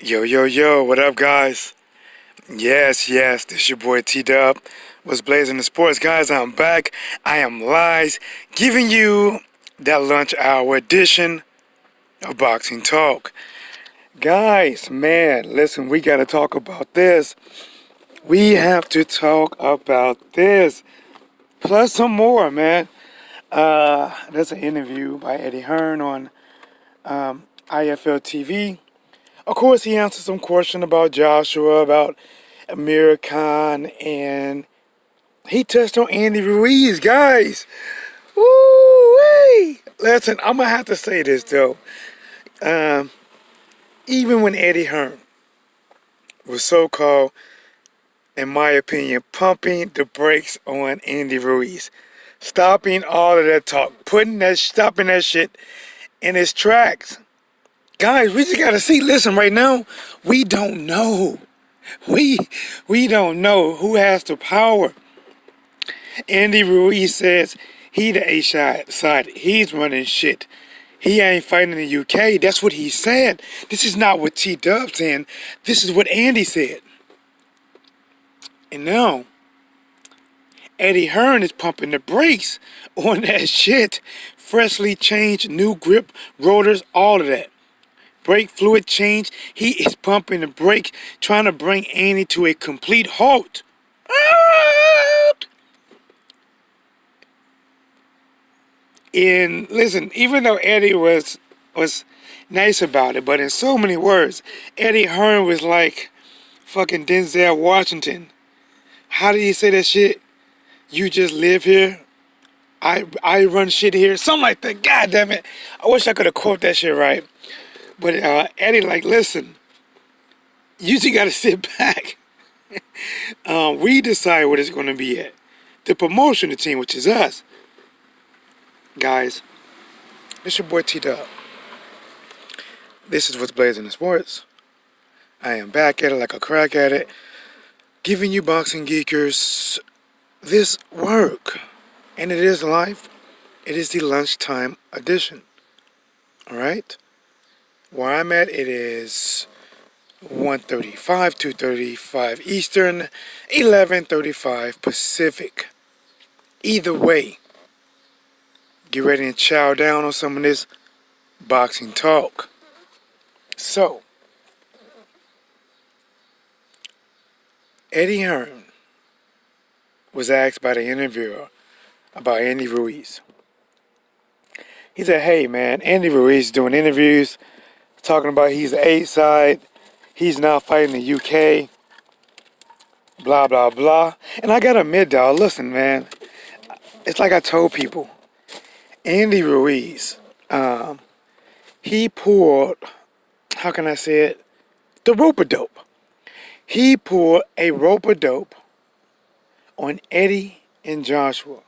Yo, yo, yo, what up, guys? Yes, this your boy T-Dub. What's blazing the sports, guys? I'm back. I am live, giving you that lunch hour edition of Boxing Talk. Guys, man, listen, we gotta talk about this. We have to talk about this. Plus some more, man. There's an interview by Eddie Hearn on IFL TV. Of course, he answered some question about Joshua, about Amir Khan, and he touched on Andy Ruiz, guys. Woo-wee! Listen, I'm gonna have to say this though. Um, Even when Eddie Hearn was so-called, in my opinion, pumping the brakes on Andy Ruiz, stopping all of that talk, stopping that shit in its tracks. Guys, we just gotta see. Listen, right now, we don't know. We don't know who has the power. Andy Ruiz says he the A side. He's running shit. He ain't fighting in the UK. That's what he said. This is not what T-Dub saying. This is what Andy said. And now, Eddie Hearn is pumping the brakes on that shit. Freshly changed, new grip, rotors, all of that. Brake fluid change. He is pumping the brake, trying to bring Andy to a complete halt. And listen, even though Eddie was nice about it, but in so many words, Eddie Hearn was like fucking Denzel Washington. How did he say that shit? You just live here. I run shit here. Something like that. God damn it. I wish I could have quoted that shit right. But Eddie like, listen, you just gotta sit back. We decide what it's gonna be at. The promotion team, which is us. Guys, it's your boy T-Dub. This is what's blazing the sports. I am back at it like a crack at it, giving you boxing geekers this work. And it is live. It is the lunchtime edition. Alright? Where I'm at, it is 1:35, 2:35 Eastern, 11:35 Pacific. Either way, get ready and chow down on some of this boxing talk. So, Eddie Hearn was asked by the interviewer about Andy Ruiz. He said, hey man, Andy Ruiz is doing interviews, talking about he's the A side, he's now fighting the UK, blah, blah, blah. And I gotta admit, dog, listen, man, it's like I told people, Andy Ruiz, he pulled, how can I say it, the rope-a-dope. He pulled a rope-a-dope on Eddie and Joshua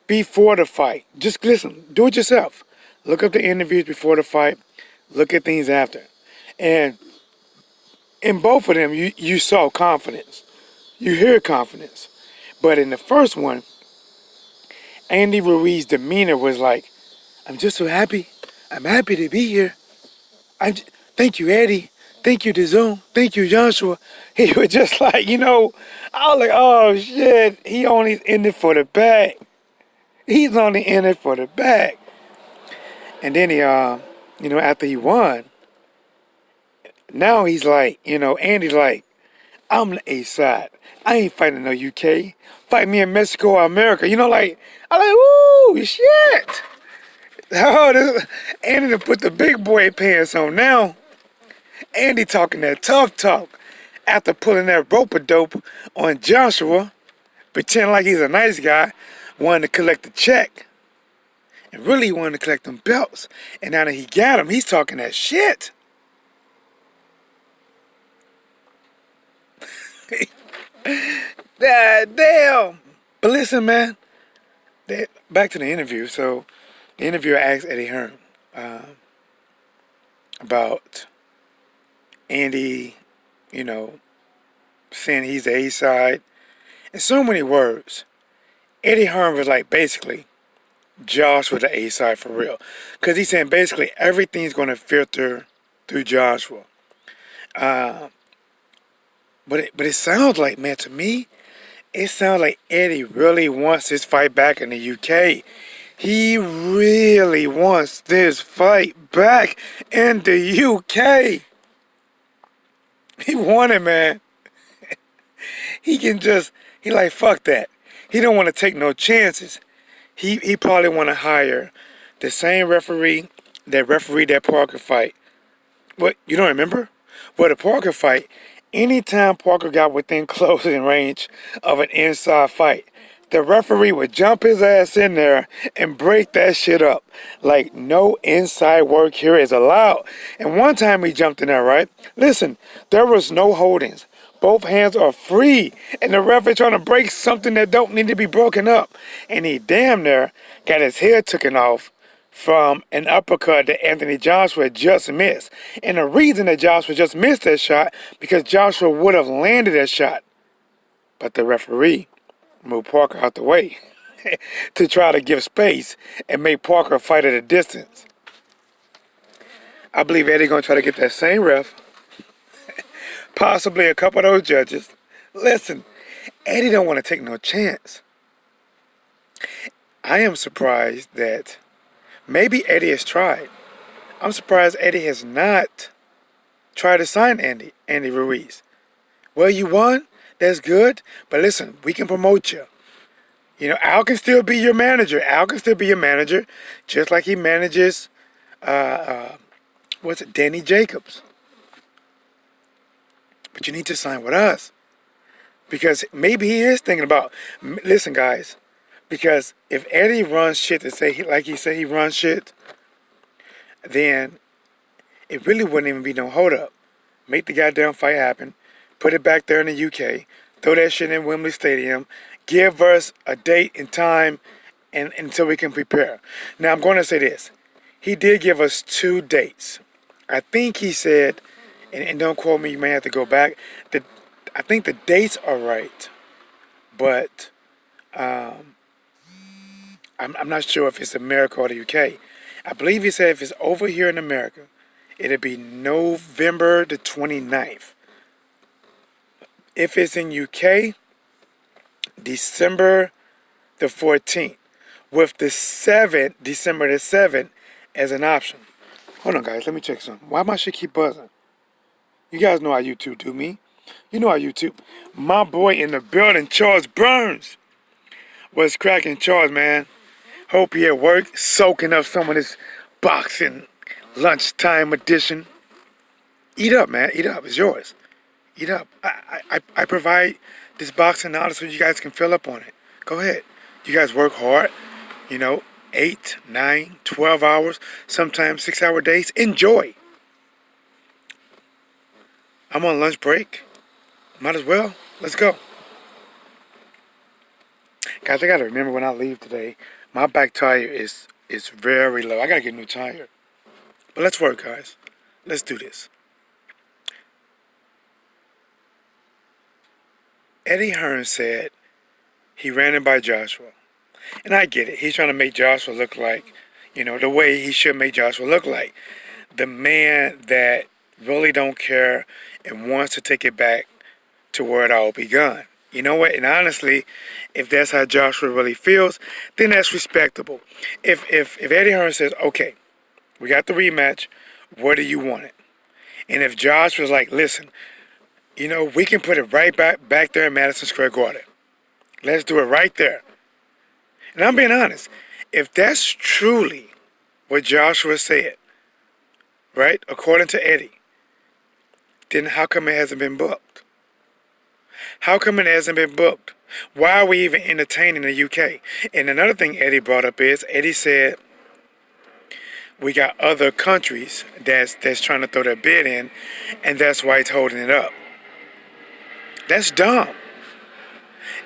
before the fight. Just listen, do it yourself. Look up the interviews before the fight, look at things after. And in both of them, you saw confidence. You hear confidence. But in the first one, Andy Ruiz's demeanor was like, I'm just so happy. I'm happy to be here. Thank you, Eddie. Thank you, DAZN. Thank you, Joshua. He was just like, I was like, oh shit, he only in it for the bag. He's only in it for the bag. And then he, after he won, now he's like, Andy's like, I'm the A side. I ain't fighting no UK. Fight me in Mexico or America. I'm like, woo, shit. Oh, Andy done put the big boy pants on now. Andy talking that tough talk after pulling that rope-a-dope on Joshua, pretending like he's a nice guy, wanting to collect the check. And really wanted to collect them belts. And now that he got him, he's talking that shit. Damn. But listen, man. Back to the interview. So, the interviewer asked Eddie Hearn about Andy, saying he's the A side. In so many words, Eddie Hearn was like, basically, Josh was the A side for real. Because he's saying basically everything's going to filter through Joshua. Uh, but it sounds like, man, to me, it sounds like Eddie really wants this fight back in the UK. He really wants this fight back in the UK. He want it, man. He can just, he like, fuck that. He don't want to take no chances. He probably want to hire the same referee that refereed that Parker fight. What, you don't remember? Well, the Parker fight, anytime Parker got within closing range of an inside fight, the referee would jump his ass in there and break that shit up. Like, no inside work here is allowed. And one time he jumped in there, right? Listen, there was no holdings. Both hands are free. And the referee trying to break something that don't need to be broken up. And he damn near got his head taken off from an uppercut that Anthony Joshua just missed. And the reason that Joshua just missed that shot, because Joshua would have landed that shot. But the referee moved Parker out the way to try to give space and make Parker fight at a distance. I believe Eddie gonna try to get that same ref, possibly a couple of those judges. Listen, Eddie don't want to take no chance. I am surprised that maybe Eddie has tried. I'm surprised Eddie has not tried to sign Andy Ruiz. Well, you won. That's good. But listen, we can promote you. You know, Al can still be your manager. Al can still be your manager, just like he manages, Danny Jacobs. But you need to sign with us. Because maybe he is thinking about, listen, guys, because if Eddie runs shit to say, like he said he runs shit, then it really wouldn't even be no hold up. Make the goddamn fight happen. Put it back there in the UK. Throw that shit in Wembley Stadium. Give us a date and time and until we can prepare. Now, I'm going to say this. He did give us 2 dates. I think he said, and don't quote me, you may have to go back, that I think the dates are right. But I'm not sure if it's America or the UK. I believe he said if it's over here in America, it'll be November the 29th. If it's in UK, December the 14th, with the 7th, December the 7th, as an option. Hold on, guys. Let me check something. Why my shit keep buzzing? You guys know how YouTube do me. You know how YouTube. My boy in the building, Charles Burns. What's cracking, Charles, man? Hope you at work, soaking up some of this boxing lunchtime edition. Eat up, man. Eat up. It's yours. Eat up. I provide this boxing knowledge so you guys can fill up on it. Go ahead. You guys work hard, 8, 9, 12 hours, sometimes 6-hour days. Enjoy. I'm on lunch break. Might as well. Let's go. Guys, I got to remember when I leave today, my back tire is very low. I got to get a new tire. But let's work, guys. Let's do this. Eddie Hearn said he ran it by Joshua. And I get it. He's trying to make Joshua look like, the way he should make Joshua look like. The man that really don't care and wants to take it back to where it all begun. You know what? And honestly, if that's how Joshua really feels, then that's respectable. If Eddie Hearn says, okay, we got the rematch, what do you want it? And if Joshua's like, listen, we can put it right back there in Madison Square Garden. Let's do it right there. And I'm being honest. If that's truly what Joshua said, right, according to Eddie, then how come it hasn't been booked? How come it hasn't been booked? Why are we even entertaining the UK? And another thing Eddie brought up is, Eddie said, we got other countries that's trying to throw their bid in, and that's why it's holding it up. That's dumb.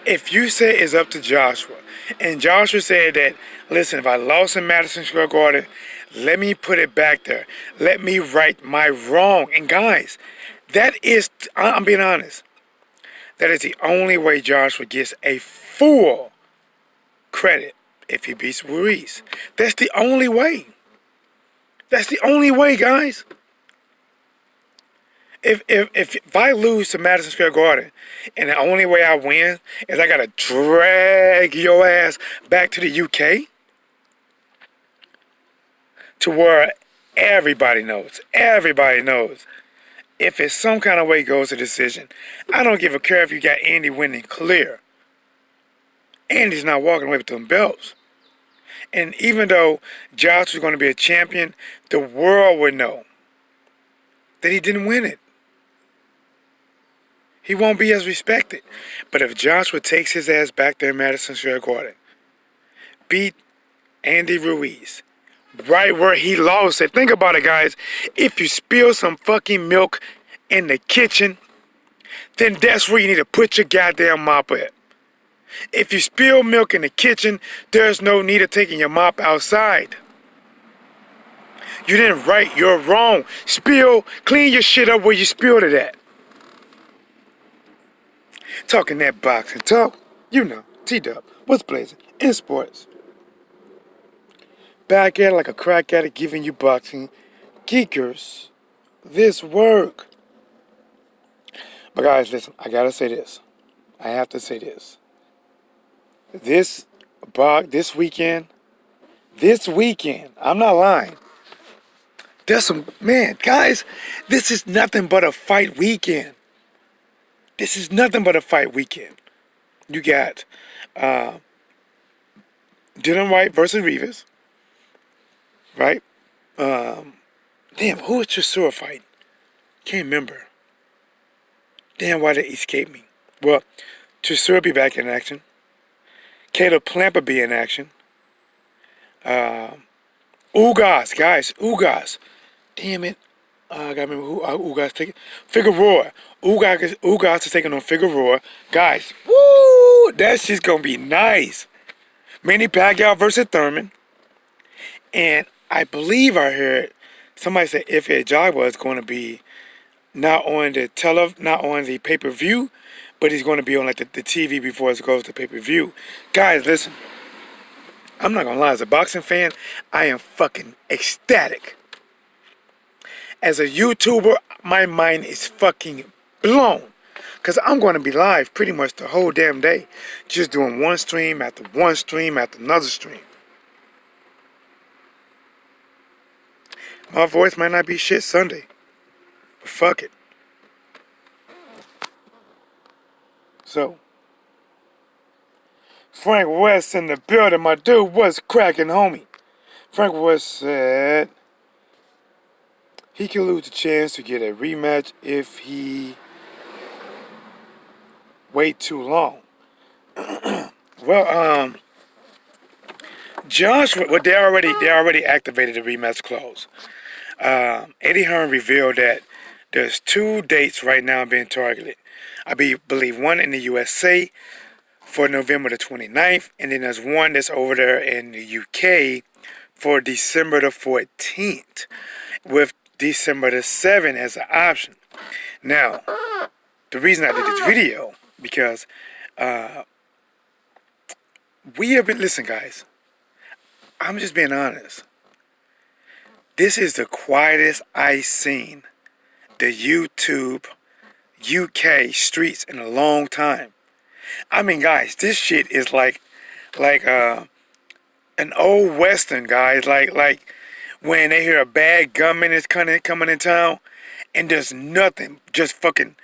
If you say it's up to Joshua, and Joshua said that, listen, if I lost in Madison Square Garden, let me put it back there. Let me right my wrong. And guys, I'm being honest, that is the only way Joshua gets a full credit if he beats Ruiz. That's the only way. That's the only way, guys. If I lose to Madison Square Garden, and the only way I win is I gotta drag your ass back to the UK, to where everybody knows. If it's some kind of way it goes to decision, I don't give a care if you got Andy winning clear. Andy's not walking away with them belts. And even though Josh was going to be a champion, the world would know that he didn't win it. He won't be as respected. But if Joshua takes his ass back there in Madison Square Garden, beat Andy Ruiz, right where he lost it. Think about it, guys. If you spill some fucking milk in the kitchen, then that's where you need to put your goddamn mop at. If you spill milk in the kitchen, there's no need of taking your mop outside. You didn't right, you're wrong. Clean your shit up where you spilled it at. Talking that boxing talk, you know, T-Dub, what's blazing in sports. Back at it like a crack addict giving you boxing geekers this work. But guys, listen, I gotta say this. I have to say this. This weekend, I'm not lying. There's some, man, guys, this is nothing but a fight weekend. This is nothing but a fight weekend. You got Dylan Whyte versus Rivas, right? Damn, who is Chisora fighting? Can't remember. Damn, why did it escape me? Well, Chisora be back in action. Caleb Plant will be in action. Ugas, guys, Ugas. Damn it. I gotta remember who Ugas taking. Figueroa. Ugas is taking on Figueroa. Guys, woo! That shit's gonna be nice. Manny Pacquiao versus Thurman. And I believe I heard somebody say if Jagba is going to be not on the pay-per-view, but he's going to be on like the TV before it goes to pay-per-view. Guys, listen. I'm not gonna lie, as a boxing fan, I am fucking ecstatic. As a YouTuber, my mind is fucking blown. Because I'm going to be live pretty much the whole damn day. Just doing one stream after one stream after another stream. My voice might not be shit Sunday. But fuck it. So, Frank West in the building. My dude, what's cracking, homie? Frank West said he can lose the chance to get a rematch if he wait too long. Well, Josh, well, they already activated the rematch clause. Eddie Hearn revealed that there's 2 dates right now being targeted. I believe one in the USA for November the 29th, and then there's one that's over there in the UK for December the 14th, with December the 7th as an option. Now, the reason I did this video, because we have been, listen guys, I'm just being honest. This is the quietest I've seen the YouTube UK streets in a long time. I mean, guys, this shit is like an old western, guys. Like when they hear a bad gunman is coming in town, and there's nothing, just fucking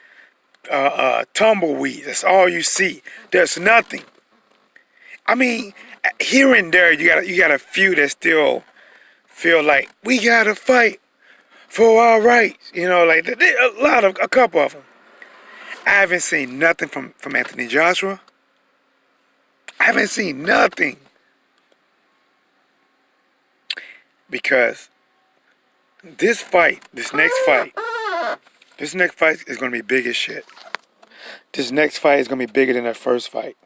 tumbleweed. That's all you see. There's nothing. I mean, here and there, you got a few that still feel like we gotta fight for our rights. You know, like a couple of them. I haven't seen nothing from Anthony Joshua. I haven't seen nothing. Because this next fight is going to be big as shit. This next fight is going to be bigger than that first fight.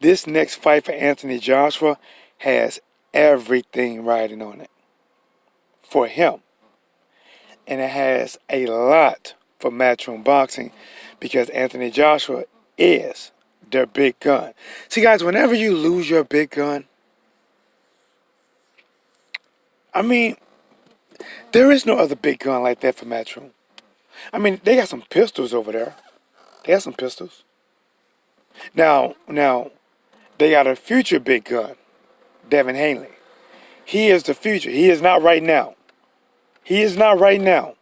This next fight for Anthony Joshua has everything riding on it for him. And it has a lot for Matchroom Boxing because Anthony Joshua is their big gun. See, guys, whenever you lose your big gun, I mean, there is no other big gun like that for Matchroom. I mean, they got some pistols over there. They got some pistols. Now, they got a future big gun, Devin Haney. He is the future. He is not right now. He is not right now.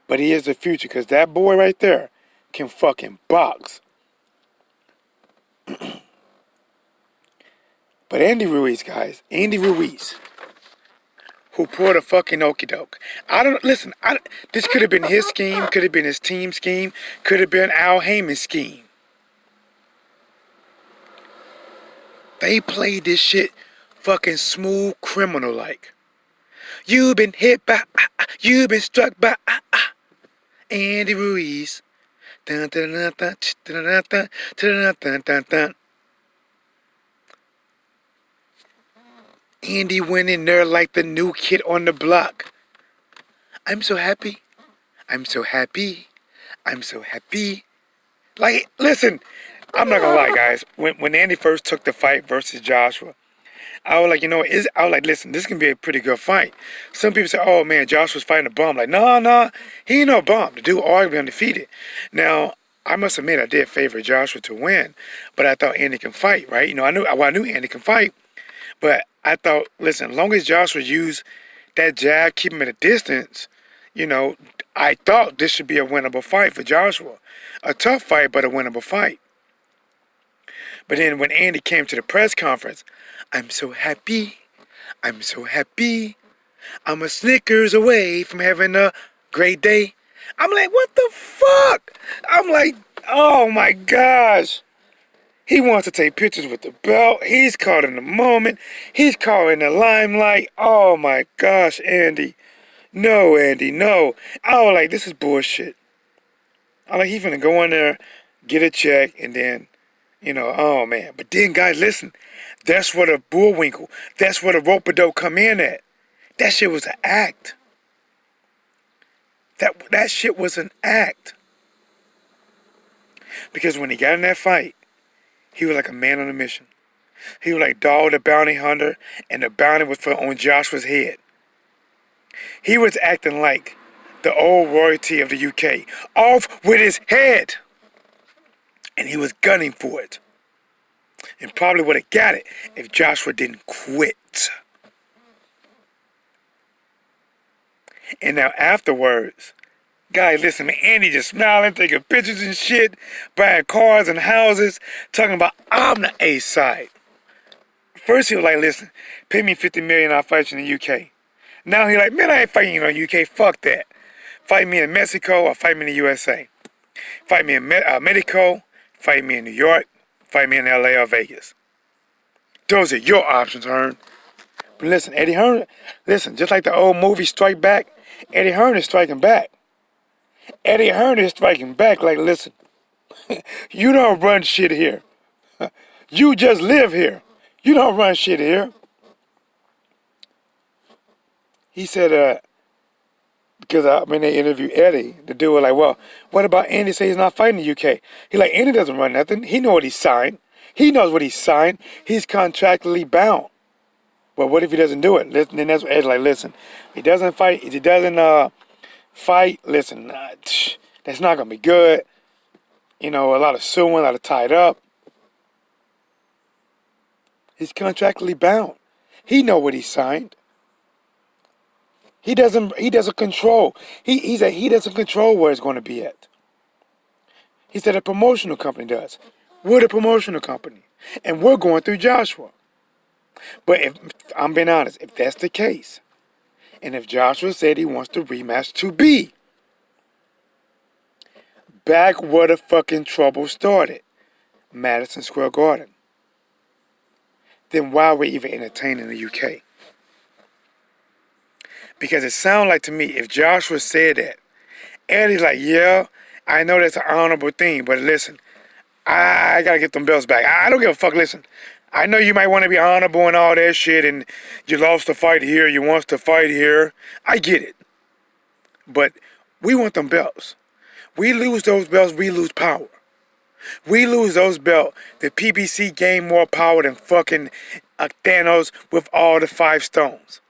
But he is the future, because that boy right there can fucking box. But Andy Ruiz, guys, Andy Ruiz, who pulled a fucking okie doke. This could have been his scheme, could have been his team scheme, could have been Al Heyman's scheme. They played this shit fucking smooth criminal like. You've been hit by, you've been struck by, Andy Ruiz. Dun, dun, dun, dun, dun, dun, dun, dun, dun, dun, dun. Andy went in there like the new kid on the block. I'm so happy. I'm so happy. I'm so happy. Like, listen, I'm not gonna lie, guys. When Andy first took the fight versus Joshua, I was like, I was like, listen, this can be a pretty good fight. Some people say, oh man, Joshua's fighting a bum. Like, no, he ain't no bum. The dude arguably undefeated. Now, I must admit, I did favor Joshua to win, but I thought Andy can fight, right? I knew Andy can fight, but I thought, listen, as long as Joshua used that jab, keep him at a distance, I thought this should be a winnable fight for Joshua. A tough fight, but a winnable fight. But then when Andy came to the press conference, I'm so happy. I'm so happy. I'm a Snickers away from having a great day. I'm like, what the fuck? I'm like, oh my gosh. He wants to take pictures with the belt. He's caught in the moment. He's caught in the limelight. Oh my gosh, Andy. No, Andy, no. I was like, this is bullshit. I'm like, he's finna go in there, get a check, and then, oh man. But then, guys, listen. That's where the Bullwinkle, that's where the rope-a-dope come in at. That shit was an act. That shit was an act. Because when he got in that fight, he was like a man on a mission. He was like Dog the Bounty Hunter, and the bounty was on Joshua's head. He was acting like the old royalty of the UK, off with his head. And he was gunning for it. And probably would have got it if Joshua didn't quit. And now afterwards, guys, listen, man, Andy just smiling, taking pictures and shit, buying cars and houses, talking about, I'm the A side. First he was like, listen, pay me $50 million, I'll fight you in the UK. Now he like, man, I ain't fighting you in the UK, fuck that. Fight me in Mexico or fight me in the USA. Fight me in Mexico, fight me in New York, fight me in LA or Vegas. Those are your options, Hearn. But listen, Eddie Hearn, listen, just like the old movie Strike Back, Eddie Hearn is striking back. Eddie Hearn is striking back like, listen, you don't run shit here. You just live here. You don't run shit here. He said, because when they interviewed Eddie, the dude was like, well, what about Andy say he's not fighting the UK? He like, Andy doesn't run nothing. He know what he signed. He knows what he signed. He's contractually bound. But what if he doesn't do it? Listen, then that's what Eddie's like, listen, he doesn't fight. If he doesn't fight, listen, that's not going to be good. A lot of suing, a lot of tied up. He's contractually bound. He know what he signed. He doesn't control. He doesn't control where it's going to be at. He said a promotional company does. We're the promotional company. And we're going through Joshua. But if I'm being honest, if that's the case, and if Joshua said he wants to rematch 2B, back where the fucking trouble started, Madison Square Garden, then why are we even entertaining the UK? Because it sounds like to me, if Joshua said that, Eddie's like, yeah, I know that's an honorable thing, but listen, I gotta get them belts back. I don't give a fuck, listen. I know you might want to be honorable and all that shit, and you lost the fight here, you want to fight here. I get it. But we want them belts. We lose those belts, we lose power. We lose those belts. The PBC gain more power than fucking Thanos with all the 5 stones.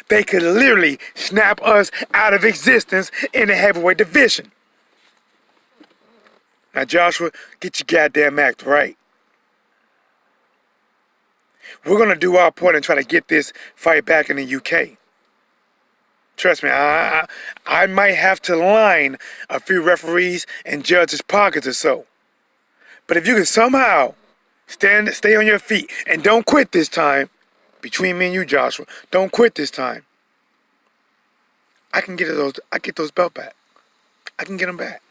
They could literally snap us out of existence in the heavyweight division. Now, Joshua, get your goddamn act right. We're going to do our part and try to get this fight back in the UK. Trust me, I might have to line a few referees and judges' pockets or so. But if you can somehow stay on your feet and don't quit this time, between me and you, Joshua, don't quit this time, I get those belts back. I can get them back.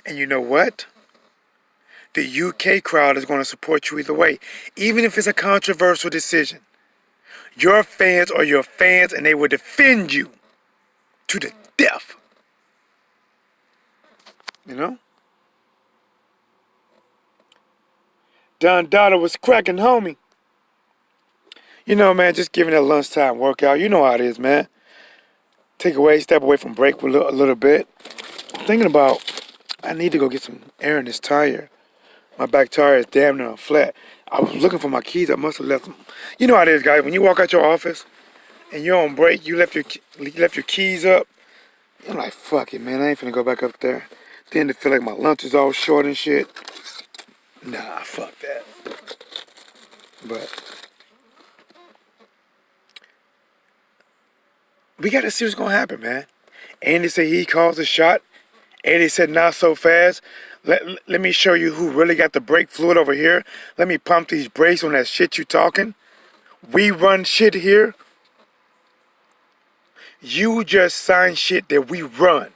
And you know what? The UK crowd is going to support you either way, even if it's a controversial decision. Your fans are your fans, and they will defend you to the death. You know? Don Dada was cracking, homie. You know, man, just giving that lunchtime workout. You know how it is, man. Step away from break a little bit. I'm thinking about, I need to go get some air in this tire. My back tire is damn near flat. I was looking for my keys. I must have left them. You know how it is, guys. When you walk out your office and you're on break, you left your keys up. I'm like, fuck it, man. I ain't finna go back up there. Then to feel like my lunch is all short and shit. Nah, fuck that. But we got to see what's going to happen, man. Andy said he calls a shot. Eddie said not so fast. Let me show you who really got the brake fluid over here. Let me pump these brakes on that shit you talking. We run shit here. You just sign shit that we run.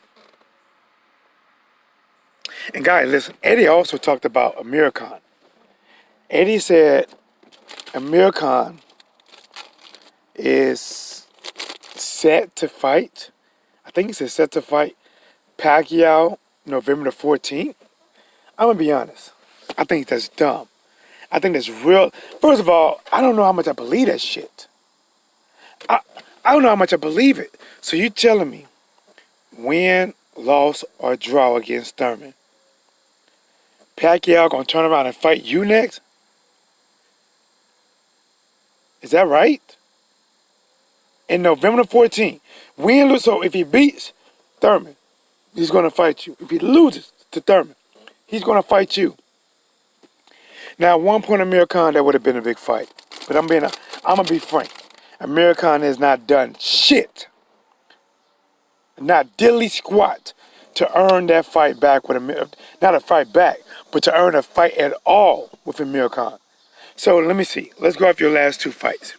And guys, listen, Eddie also talked about Amir Khan. Eddie said Amir Khan is set to fight. I think he said set to fight Pacquiao November the 14th. I'm going to be honest. I think that's dumb. I think that's real. First of all, I don't know how much I believe that shit. I don't know how much I believe it. So you telling me win, loss, or draw against Thurman, Pacquiao going to turn around and fight you next? Is that right? In November the 14th. Win, lose. So if he beats Thurman, he's going to fight you. If he loses to Thurman, he's going to fight you. Now, at one point, Amir Khan, that would have been a big fight. But I'm going to be frank. Amir Khan has not done shit. Not diddly squat to earn that fight back with Amir. Not a fight back, but to earn a fight at all with Amir Khan. So let me see. Let's go off your last two fights.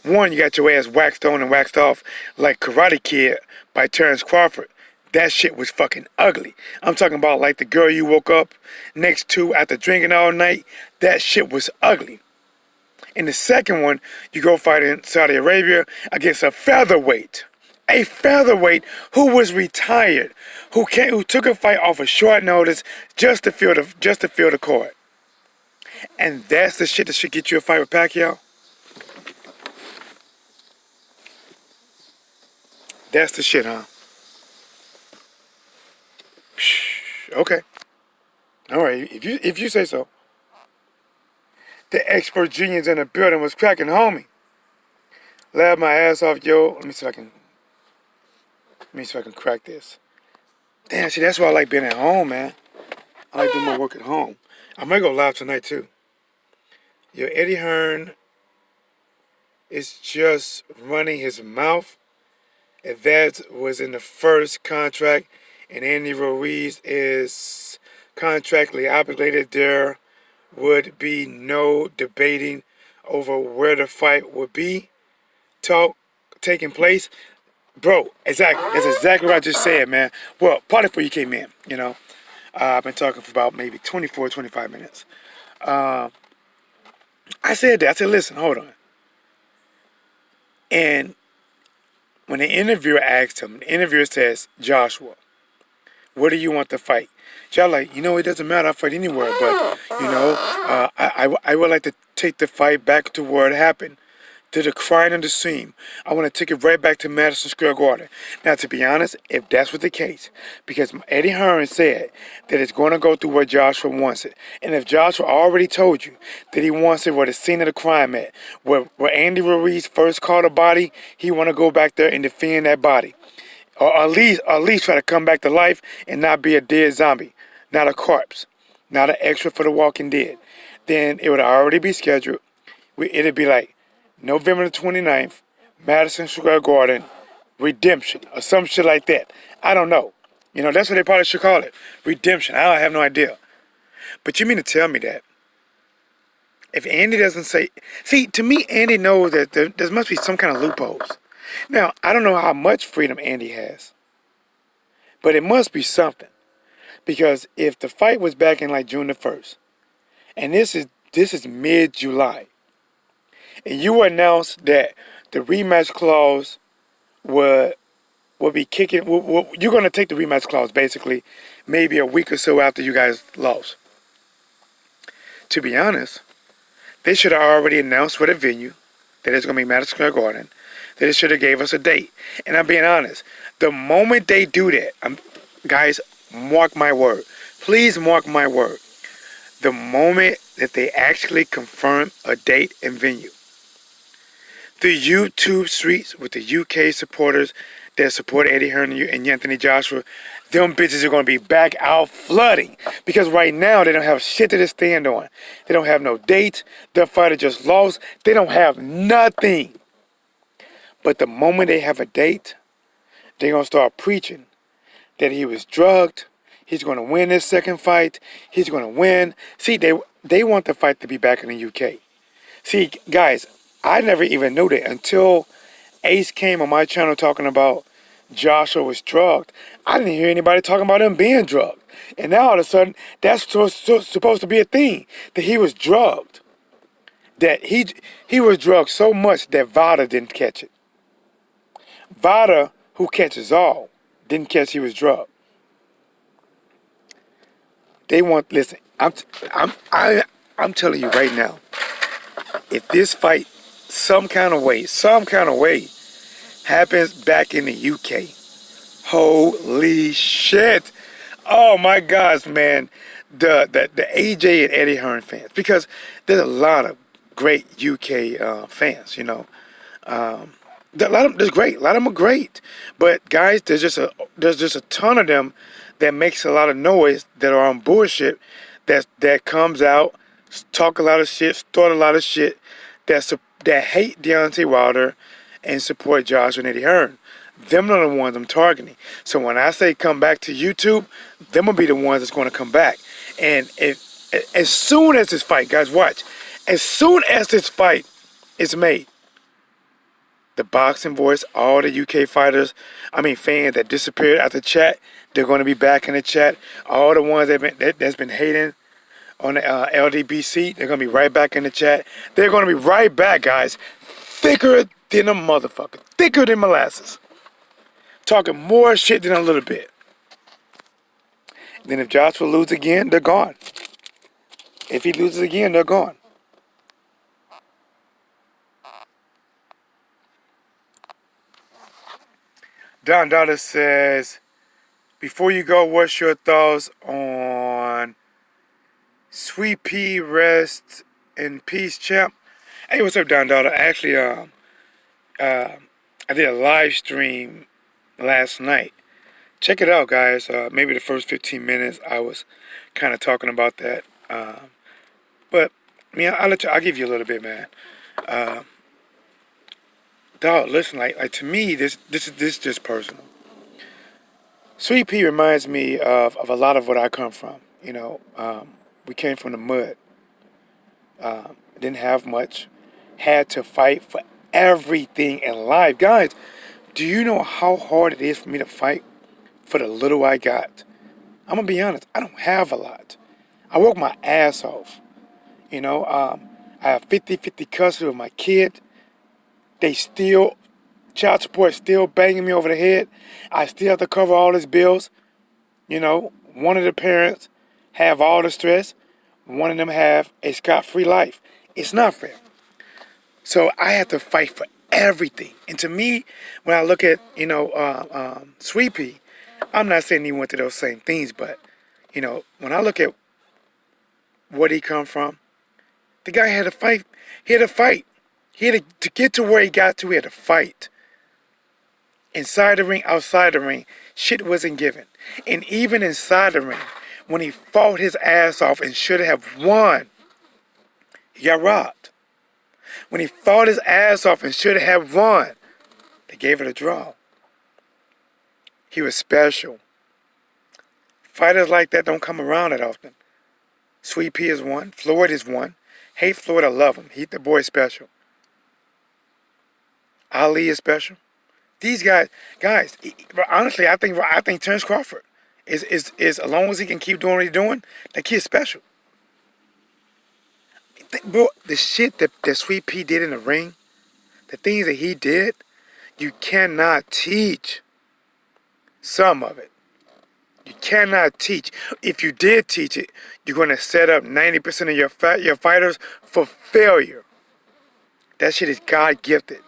One, you got your ass waxed on and waxed off like Karate Kid by Terrence Crawford. That shit was fucking ugly. I'm talking about like the girl you woke up next to after drinking all night. That shit was ugly. In the second one, you go fight in Saudi Arabia against a featherweight. A featherweight who was retired, who took a fight off a short notice just to fill the court. And that's the shit that should get you a fight with Pacquiao? That's the shit, huh? Okay. All right, if you say so. The expert genius in the building was cracking, homie. Laugh my ass off, yo. Let me see if I can crack this. Damn, see, that's why I like being at home, man. I like doing my work at home. I might go live tonight, too. Yo, Eddie Hearn is just running his mouth. If that was in the first contract and Andy Ruiz is contractually obligated, there would be no debating over where the fight would be taking place. Bro, exactly. That's exactly what I just said, man. Well, partly before you came in, you know. I've been talking for about maybe 24, 25 minutes. I said that. I said, listen, hold on. And when the interviewer asked him, the interviewer says, Joshua, where do you want to fight? Y'all like, it doesn't matter. I fight anywhere. But, I would like to take the fight back to where it happened. to the crying in the seam. I want to take it right back to Madison Square Garden. Now, to be honest, if that's what the case, because Eddie Hearn said that it's going to go through where Joshua wants it, and if Joshua already told you that he wants it where the scene of the crime at, where Andy Ruiz first caught a body, he want to go back there and defend that body, or at least try to come back to life and not be a dead zombie, not a corpse, not an extra for the Walking Dead. Then it would already be scheduled. It'd be like November the 29th, Madison Square Garden, Redemption, or some shit like that. I don't know. You know, that's what they probably should call it. Redemption. I have no idea. But you mean to tell me that if Andy doesn't say... See, to me, Andy knows that there must be some kind of loopholes. Now, I don't know how much freedom Andy has. But it must be something. Because if the fight was back in like June the 1st, and this is mid-July, and you announced that the rematch clause would be kicking... you're going to take the rematch clause, basically, maybe a week or so after you guys lost. To be honest, they should have already announced what a venue, that it's going to be Madison Square Garden, that it should have gave us a date. And I'm being honest, the moment they do that, guys, mark my word. Please mark my word. The moment that they actually confirm a date and venue, the YouTube streets with the UK supporters that support Eddie Hearn and Anthony Joshua, them bitches are going to be back out flooding. Because right now, they don't have shit to stand on. They don't have no dates. Their fighter just lost. They don't have nothing. But the moment they have a date, they're going to start preaching that he was drugged. He's going to win this second fight. He's going to win. See, they want the fight to be back in the UK. See, guys, I never even knew that until Ace came on my channel talking about Joshua was drugged. I didn't hear anybody talking about him being drugged. And now all of a sudden, that's supposed to be a thing, that he was drugged. That he was drugged so much that Vada didn't catch it. Vada, who catches all, didn't catch he was drugged. They want, listen, I'm telling you right now, if this fight some kind of way happens back in the UK, holy shit. Oh my gosh, man. The AJ and Eddie Hearn fans, because there's a lot of great UK fans, you know. There's great. A lot of them are great. But guys, there's just a ton of them that makes a lot of noise, that are on bullshit, that comes out, talk a lot of shit, start a lot of shit, that hate Deontay Wilder and support Josh and Eddie Hearn. Them are the ones I'm targeting. So when I say come back to YouTube, them will be the ones that's going to come back. And as soon as this fight, guys, watch. As soon as this fight is made, the Boxing Voice, all the UK fans that disappeared out the chat, they're going to be back in the chat. All the ones that's been hating on the LDBC, they're going to be right back in the chat. They're going to be right back, guys. Thicker than a motherfucker. Thicker than molasses. Talking more shit than a little bit. Then if Joshua loses again, they're gone. If he loses again, they're gone. Don Dada says, before you go, what's your thoughts on Sweet Pea? Rest in peace, champ. Hey, what's up, Don Dada? Actually, I did a live stream last night. Check it out, guys. Maybe the first 15 minutes I was kind of talking about that. But I'll give you a little bit, man. Dog, listen, like to me, this is just personal. Sweet Pea reminds me of a lot of what I come from. You know, we came from the mud. Didn't have much. Had to fight for everything in life. Guys, do you know how hard it is for me to fight for the little I got? I'm going to be honest, I don't have a lot. I work my ass off. You know, I have 50-50 custody with my kid. Child support still banging me over the head. I still have to cover all his bills. You know, one of the parents have all the stress. One of them have a scot-free life. It's not fair. So I have to fight for everything. And to me, when I look at, Sweet Pea, I'm not saying he went to those same things, but, when I look at where he come from, the guy had to fight. He had to fight. He had to get to where he got to, he had to fight. Inside the ring, outside the ring, shit wasn't given. And even inside the ring, when he fought his ass off and should have won, he got robbed. When he fought his ass off and should have won, they gave it a draw. He was special. Fighters like that don't come around that often. Sweet Pea is one. Floyd is one. Hate Floyd, I love him. The boy's special. Ali is special. These guys. Honestly, I think Terence Crawford is as long as he can keep doing what he's doing, that kid's special. Bro, the shit that Sweet Pea did in the ring, the things that he did, you cannot teach some of it. You cannot teach. If you did teach it, you're going to set up 90% of your fighters for failure. That shit is God gifted.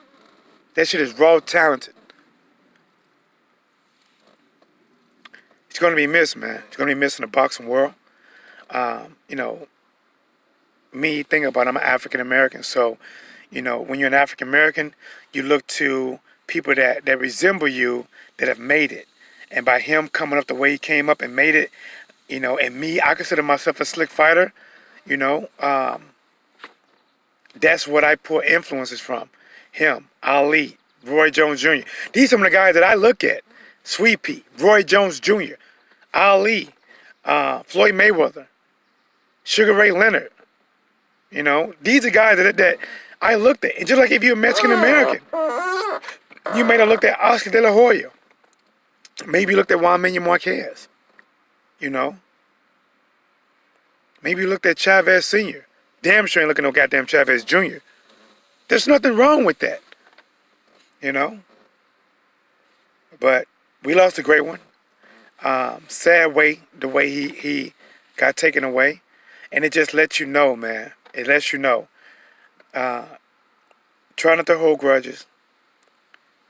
That shit is raw talented. It's going to be missed, man. It's going to be missed in the boxing world. Me thinking about I'm an African American, so when you're an African American, you look to people that resemble you that have made it. And by him coming up the way he came up and made it, and me, I consider myself a slick fighter, that's what I pull influences from. Him, Ali, Roy Jones Jr. These are some of the guys that I look at. Sweet Pea, Roy Jones Jr., Ali, Floyd Mayweather, Sugar Ray Leonard. These are guys that I looked at. And just like if you're a Mexican American, you may have looked at Oscar De La Hoya. Maybe you looked at Juan Manuel Marquez. Maybe you looked at Chavez Sr. Damn sure ain't looking at no goddamn Chavez Jr. There's nothing wrong with that. But we lost a great one. Sad way, the way he got taken away. And it just lets you know, man. It lets you know. Try not to hold grudges.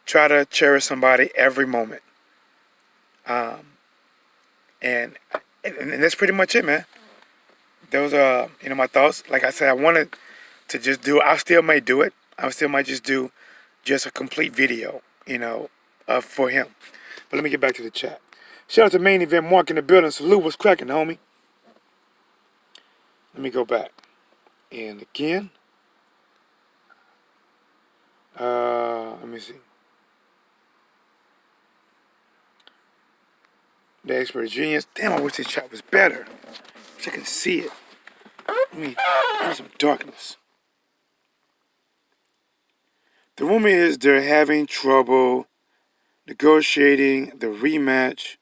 Try to cherish somebody every moment. And that's pretty much it, man. Those are, my thoughts. Like I said, I wanted to just do, I still may do it. I still might just do just a complete video, for him. But let me get back to the chat. Shout out to Main Event Mark in the building. Salute, what's cracking, homie? Let me go back. And again. Let me see. The Expert Genius. Damn, I wish this chat was better. Wish I could see it. Let me there's some darkness. The rumor is they're having trouble negotiating the rematch.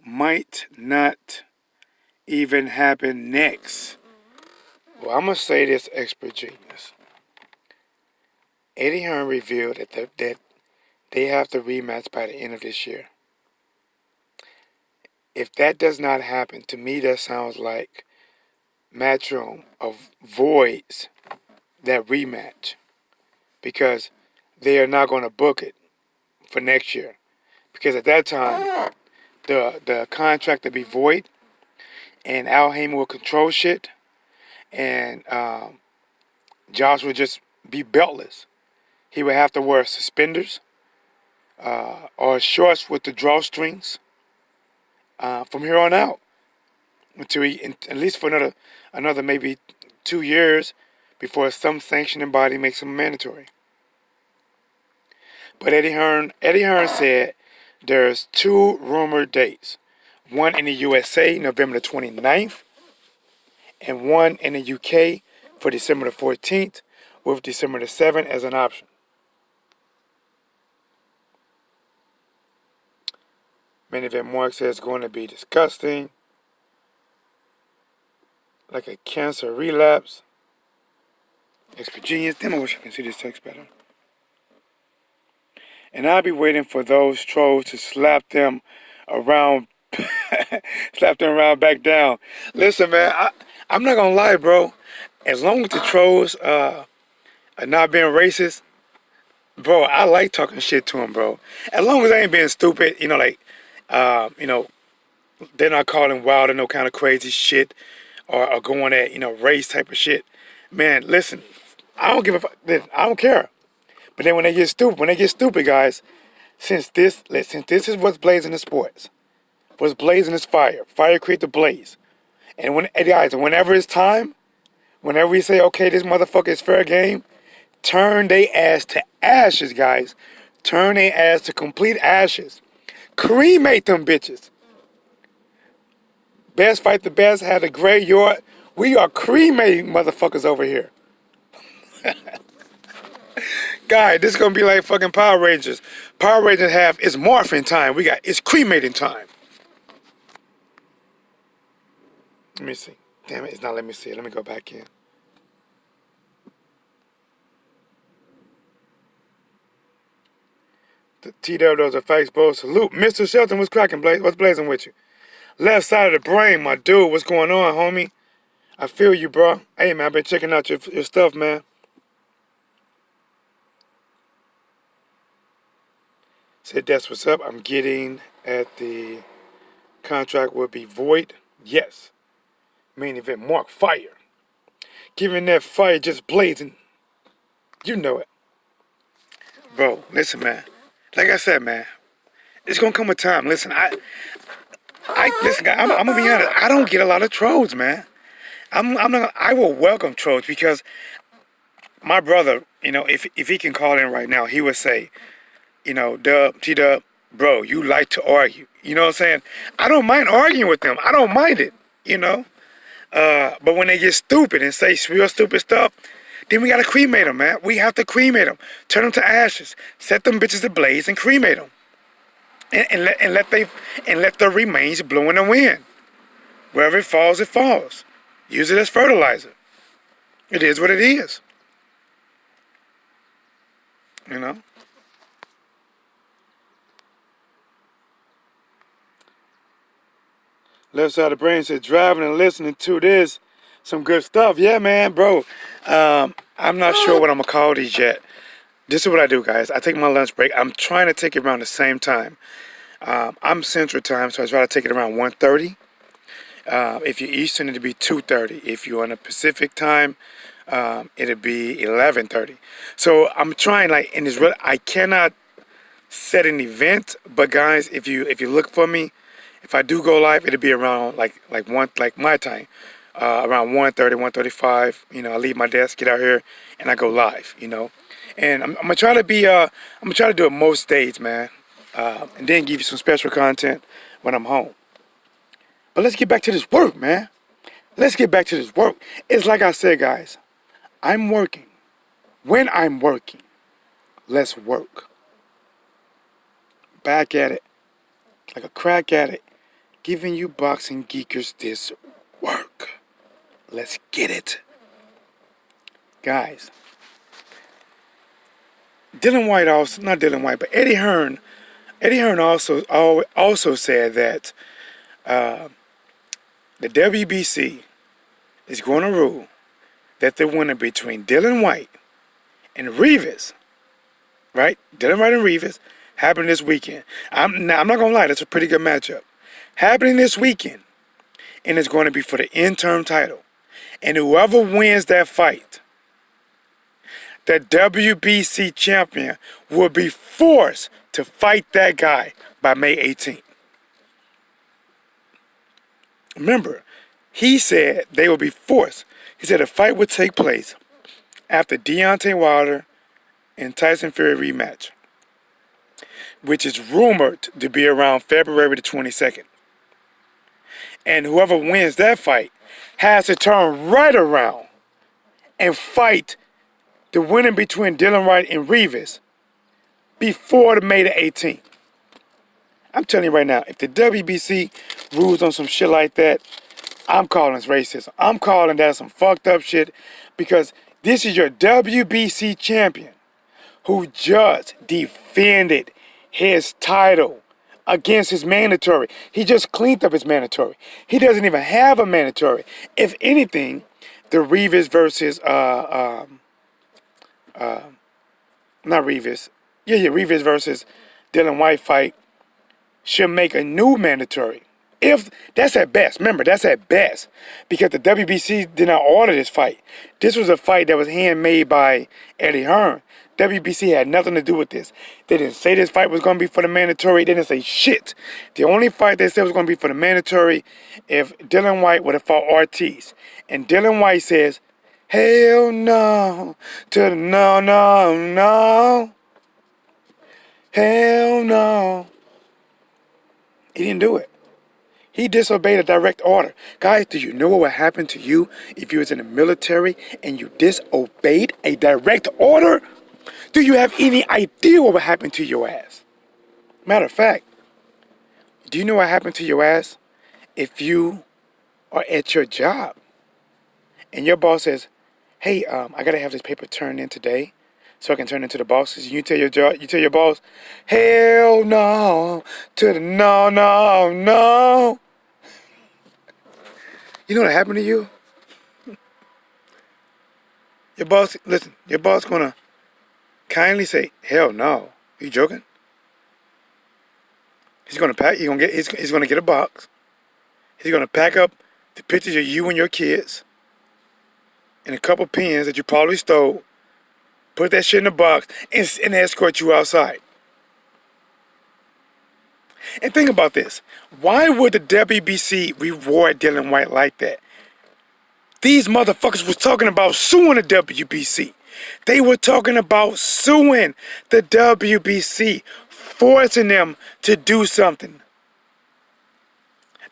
Might not even happen next. Well, I'm going to say this, Expert Genius. Eddie Hearn revealed that they have the rematch by the end of this year. If that does not happen, to me that sounds like Matchroom avoids that rematch because they are not going to book it for next year. Because at that time, the contract will be void and Al Heyman will control shit and Josh would just be beltless. He would have to wear suspenders or shorts with the drawstrings from here on out until at least for another maybe 2 years before some sanctioning body makes him mandatory. But Eddie Hearn said there's 2 rumored dates. One in the USA, November the 29th, and one in the UK for December the 14th, with December the 7th as an option. Main Event Mark says it's going to be disgusting, like a cancer relapse. Expert Genius. Damn, I wish I could see this text better. And I'll be waiting for those trolls to slap them around Slapped him around back down. Listen, man, I'm not gonna lie, bro. As long as the trolls are not being racist, bro, I like talking shit to them, bro. As long as they ain't being stupid, like, you know, they're not calling wild or no kind of crazy shit or going at, race type of shit. Man, listen, I don't give a fuck. I don't care. But then when they get stupid, guys, since this is what's blazing in sports, what's blazing is fire. Fire creates the blaze. And guys, whenever it's time, whenever we say, okay, this motherfucker is fair game, turn they ass to ashes, guys. Turn they ass to complete ashes. Cremate them bitches. Best fight the best, had a graveyard. We are cremating motherfuckers over here. Guy, this is gonna be like fucking Power Rangers. Power Rangers have it's morphing time. It's cremating time. Let me see. Damn it, it's not letting me see it. Let me go back in. The TW does a facts bowl. Salute. Mr. Shelton, what's cracking, Blaze? What's blazing with you? Left side of the brain, my dude. What's going on, homie? I feel you, bro. Hey, man, I've been checking out your stuff, man. Said that's what's up. I'm getting at the contract will be void. Yes. Main event mark fire. Giving that fire just blazing. You know it. Bro, listen, man. Like I said, man, it's gonna come a time. Listen, listen, guys, I'm gonna be honest. I don't get a lot of trolls, man. I'm not. I will welcome trolls because my brother, if he can call in right now, he would say, Dub, T-Dub, bro, you like to argue. You know what I'm saying? I don't mind arguing with them. I don't mind it, But when they get stupid and say real stupid stuff, then we gotta cremate them, man. We have to cremate them. Turn them to ashes. Set them bitches ablaze and cremate them. And let the remains blow in the wind. Wherever it falls, it falls. Use it as fertilizer. It is what it is. Left side of the brain said driving and listening to this. Some good stuff. Yeah, man, bro. I'm not sure what I'm going to call these yet. This is what I do, guys. I take my lunch break. I'm trying to take it around the same time. I'm Central Time, so I try to take it around 1:30. If you're Eastern, it'll be 2:30. If you're on the Pacific Time, it'll be 11:30. So I'm trying, in this, I cannot set an event, but guys, if you look for me, if I do go live, it'll be around like my time. Around 1:30, 1:35, I leave my desk, get out here, and I go live, And I'm gonna try to be, I'm gonna try to do it most days, man. And then give you some special content when I'm home. But let's get back to this work, man. Let's get back to this work. It's like I said, guys, I'm working. When I'm working, let's work. Back at it, like a crack addict, giving you boxing geekers this work. Let's get it. Guys, Whyte also, not Whyte, but Eddie Hearn also said that the WBC is going to rule that the winner between Whyte and Rivas, right? Whyte and Rivas, happening this weekend. I'm not going to lie, that's a pretty good matchup. Happening this weekend, and it's going to be for the interim title. And whoever wins that fight, the WBC champion will be forced to fight that guy by May 18th. Remember, he said they will be forced. He said the fight would take place after Deontay Wilder and Tyson Fury rematch, which is rumored to be around February the 22nd. And whoever wins that fight has to turn right around and fight the winner between Whyte and Rivas before the May the 18th. I'm telling you right now, if the WBC rules on some shit like that, I'm calling this racism. I'm calling that some fucked up shit because this is your WBC champion who just defended his title against his mandatory. He just cleaned up his mandatory. He doesn't even have a mandatory. If anything, the Rivas versus not Rivas. Yeah, Rivas versus Dylan Whyte fight should make a new mandatory. If that's at best, remember that's at best, because the WBC did not order this fight. This was a fight that was handmade by Eddie Hearn. WBC had nothing to do with this. They didn't say this fight was going to be for the mandatory. They didn't say shit. The only fight they said was going to be for the mandatory if Dylan Whyte would have fought Ortiz. And Dylan Whyte says, hell no, to the no, no, no. Hell no. He didn't do it. He disobeyed a direct order. Guys, do you know what would happen to you if you was in the military and you disobeyed a direct order? Do you have any idea what would happen to your ass? Matter of fact, do you know what happened to your ass if you are at your job and your boss says, hey, I gotta have this paper turned in today so I can turn it into the bosses. You tell your boss, hell no, to the no, no, no. You know what happened to you? Your boss, listen, your boss gonna kindly say, hell no. Are you joking? He's gonna pack, he's gonna get a box. He's gonna pack up the pictures of you and your kids and a couple pens that you probably stole, put that shit in a box, and escort you outside. And think about this. Why would the WBC reward Dylan Whyte like that? These motherfuckers was talking about suing the WBC. They were talking about suing the WBC, forcing them to do something.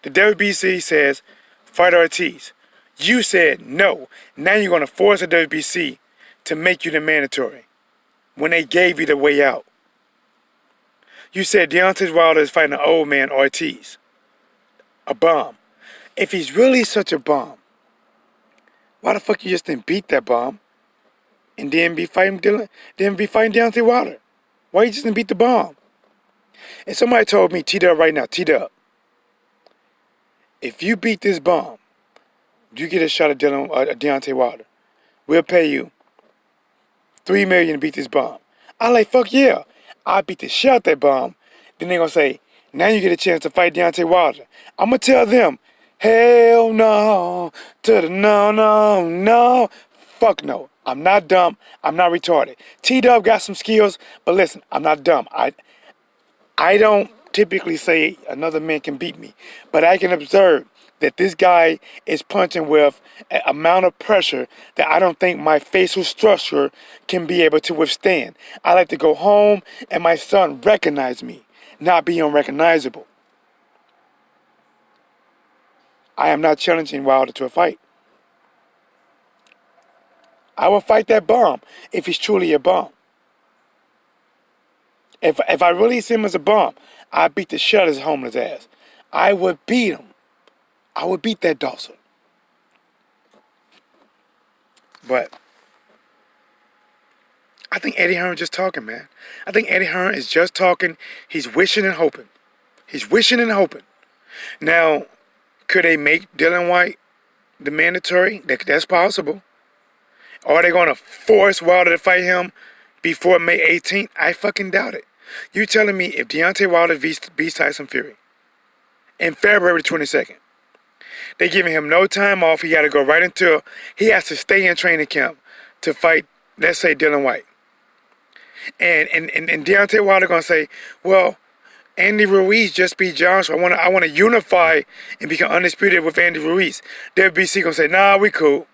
The WBC says, fight Ortiz. You said no. Now you're going to force the WBC to make you the mandatory when they gave you the way out. You said Deontay Wilder is fighting an old man, Ortiz. A bomb. If he's really such a bomb, why the fuck you just didn't beat that bomb and then be fighting Deontay Wilder? Why you just didn't beat the bomb? And somebody told me, T-Dub right now, T-Dub, if you beat this bomb, you get a shot at Deontay Wilder. We'll pay you $3 million to beat this bomb. I like, fuck yeah. I beat the shit out that bomb. Then they gonna say, now you get a chance to fight Deontay Wilder. I'm gonna tell them, hell no, to the no, no, no. Fuck no. I'm not dumb. I'm not retarded. T-Dub got some skills, but listen, I'm not dumb. I don't typically say another man can beat me, but I can observe that this guy is punching with an amount of pressure that I don't think my facial structure can be able to withstand. I like to go home and my son recognize me, not be unrecognizable. I am not challenging Wilder to a fight. I will fight that bomb if he's truly a bomb. If I release him as a bomb, I beat the shit out of his homeless ass. I would beat him. I would beat that Dawson. But I think Eddie Hearn just talking, man. I think Eddie Hearn is just talking. He's wishing and hoping. He's wishing and hoping. Now, could they make Dylan Whyte the mandatory? That's possible. Are they going to force Wilder to fight him before May 18th? I fucking doubt it. You telling me if Deontay Wilder beats Tyson Fury in February 22nd, they giving him no time off. He got to go right into. He has to stay in training camp to fight. Let's say Dylan Whyte. And Deontay Wilder gonna say, well, Andy Ruiz just beat Joshua. I want to unify and become undisputed with Andy Ruiz. WBC gonna say, nah, we cool,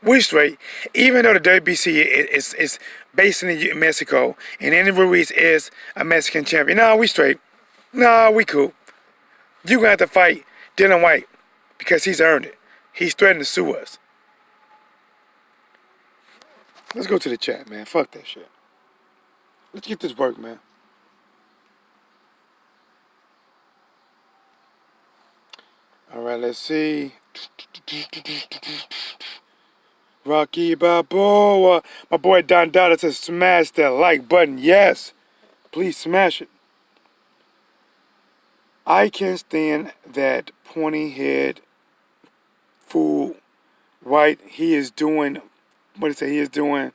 we straight. Even though the WBC is based in Mexico and Andy Ruiz is a Mexican champion, nah, we straight. Nah, we cool. You gonna have to fight Dylan Whyte because he's earned it. He's threatened to sue us. Let's go to the chat, man. Fuck that shit. Let's get this work, man. All right, let's see. Rocky Balboa. My boy Don Dada says smash that like button. Yes. Please smash it. I can't stand that pointy head fool Whyte. He is doing, what is it? He is doing,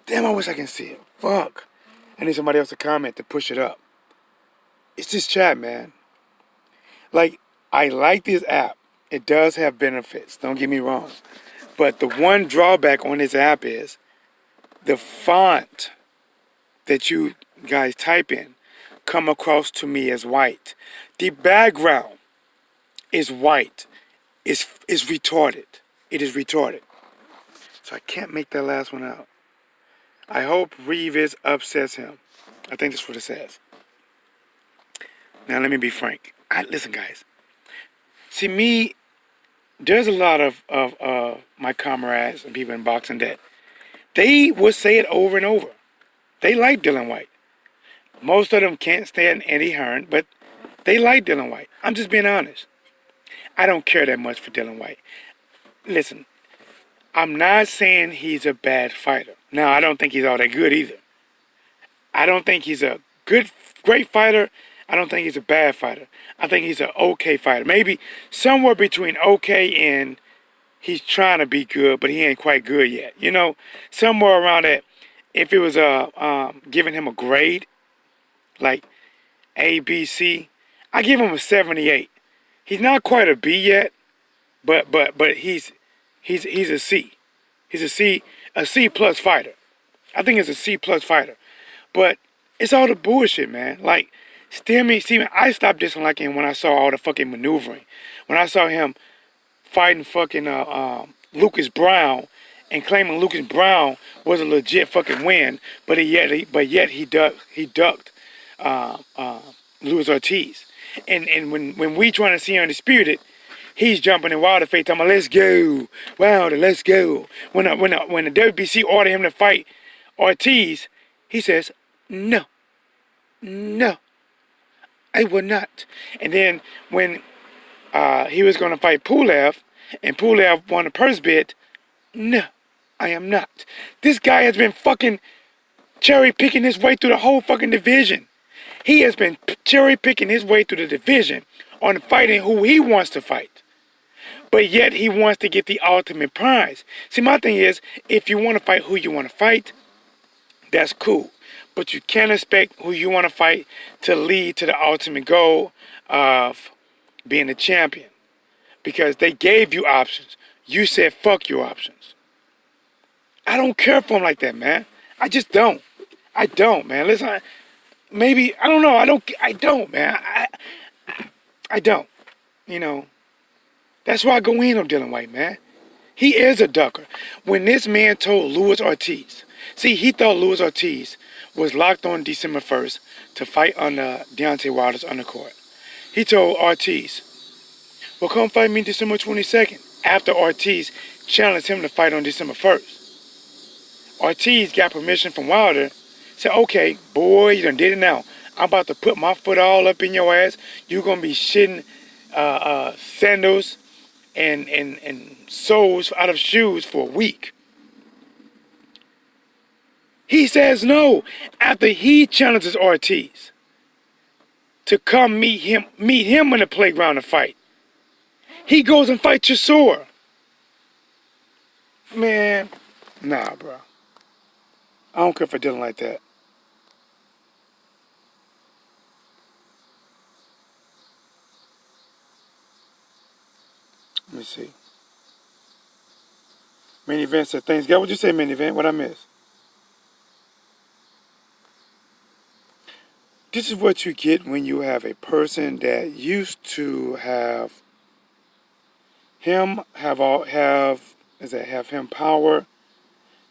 damn, I wish I can see it. Fuck. I need somebody else to comment to push it up. It's just chat, man. Like, I like this app. It does have benefits, don't get me wrong. But the one drawback on this app is the font that you guys type in come across to me as white. The background is white. It's retarded. It is retarded. So I can't make that last one out. I hope Rivas upsets him. I think that's what it says. Now let me be frank. Listen, guys. See, me, there's a lot of my comrades and people in boxing that they will say it over and over. They like Dylan Whyte. Most of them can't stand Eddie Hearn, but they like Dylan Whyte. I'm just being honest. I don't care that much for Dylan Whyte. Listen, I'm not saying he's a bad fighter. Now, I don't think he's all that good either. I don't think he's a great fighter. I don't think he's a bad fighter. I think he's an okay fighter. Maybe somewhere between okay and he's trying to be good, but he ain't quite good yet. You know, somewhere around that. If it was giving him a grade, like A, B, C, I give him a 78. He's not quite a B yet, but he's a C. He's a C plus fighter. I think it's a C plus fighter. But it's all the bullshit, man. Like, Steven, I stopped disliking him when I saw all the fucking maneuvering. When I saw him fighting fucking Lucas Brown and claiming Lucas Brown was a legit fucking win, but yet he ducked Luis Ortiz. And when we trying to see Undisputed, he's jumping in Wilder face, talking about, let's go, Wilder, let's go. When the WBC ordered him to fight Ortiz, he says, no, I will not. And then when he was going to fight Pulev, and Pulev won the purse bid, no, I am not. This guy has been fucking cherry picking his way through the whole fucking division. He has been cherry picking his way through the division on fighting who he wants to fight. But yet he wants to get the ultimate prize. See, my thing is, if you want to fight who you want to fight, that's cool. But you can't expect who you want to fight to lead to the ultimate goal of being a champion. Because they gave you options. You said fuck your options. I don't care for him like that, man. I just don't. I don't, man. Listen, maybe, I don't know. I don't, man. I don't. You know, that's why I go in on Dylan Whyte, man. He is a ducker. When this man told Luis Ortiz, see, he thought Luis Ortiz was locked on December 1st to fight on Deontay Wilder's undercourt. He told Ortiz, well, come fight me December 22nd, after Ortiz challenged him to fight on December 1st. Ortiz got permission from Wilder, said, okay, boy, you done did it now. I'm about to put my foot all up in your ass. You're going to be shitting sandals and soles out of shoes for a week. He says no after he challenges Ortiz to come meet him in the playground to fight. He goes and fights Chisora. Man, nah, bro. I don't care for Dylan like that. Let me see. Main event said thanks. God, what'd you say, main event? What I miss? This is what you get when you have a person that used to have him have him power,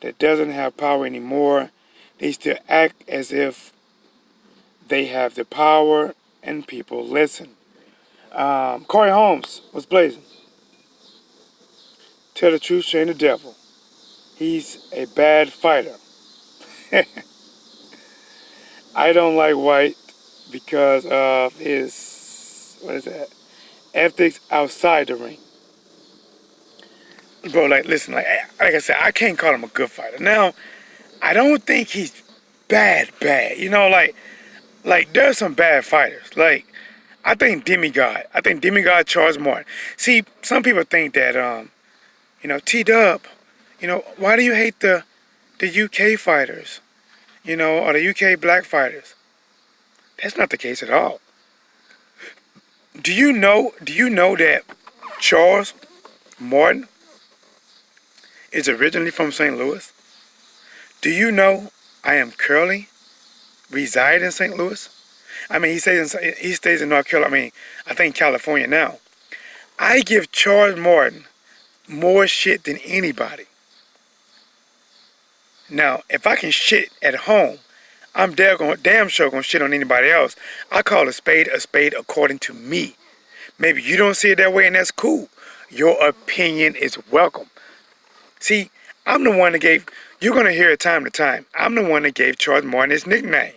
that doesn't have power anymore. They still act as if they have the power and people listen. Corey Holmes was blazing. Tell the truth, shame the devil. He's a bad fighter. I don't like Whyte because of his, ethics outside the ring. Bro, listen, like I said, I can't call him a good fighter. Now, I don't think he's bad. You know, like there's some bad fighters. Like, I think Demigod. I think Demigod Charles Martin. See, some people think that, T-Dub, why do you hate the UK fighters, or the UK black fighters? That's not the case at all. Do you know that Charles Martin is originally from St. Louis? Do you know I am currently reside in St. Louis? I mean, he stays in North Carolina. I mean, I think California now. I give Charles Martin more shit than anybody. Now, if I can shit at home, I'm damn sure gonna shit on anybody else. I call a spade according to me. Maybe you don't see it that way, and that's cool. Your opinion is welcome. See, I'm the one that gave. You're gonna hear it time to time. I'm the one that gave Charles Martin his nickname.